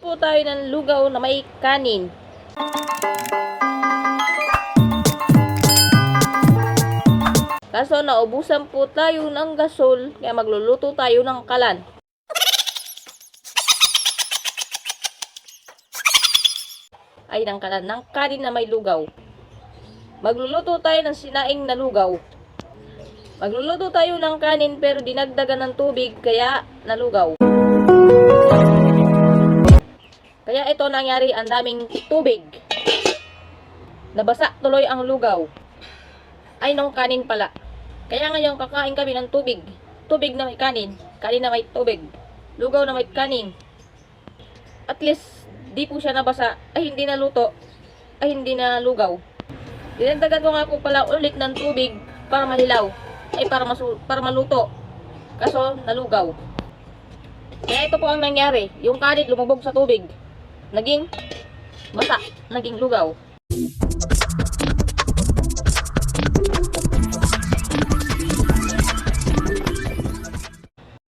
po tayo ng lugaw na may kanin. Kaso naubusan po tayo ng gasol, kaya magluluto tayo ng kalan. Ay, ng kalan, ng kanin na may lugaw. Magluluto tayo ng sinaing na lugaw. Magluluto tayo ng kanin pero dinagdagan ng tubig kaya nalugaw. Kaya ito nangyari, ang daming tubig. Nabasa tuloy ang lugaw. Ay, nung kanin pala. Kaya ngayon kakain kami ng tubig. Tubig na may kanin. Kanin na may tubig. Lugaw na may kanin. At least, di po siya nabasa. Ay, hindi naluto. Ay, hindi na lugaw. Dinagdagan ko nga po pala ulit ng tubig para mahilaw. Ay, para maluto. Kaso, nalugaw. Kaya ito po ang nangyari. Yung kanin lumubog sa tubig. Naging basa. Naging lugaw.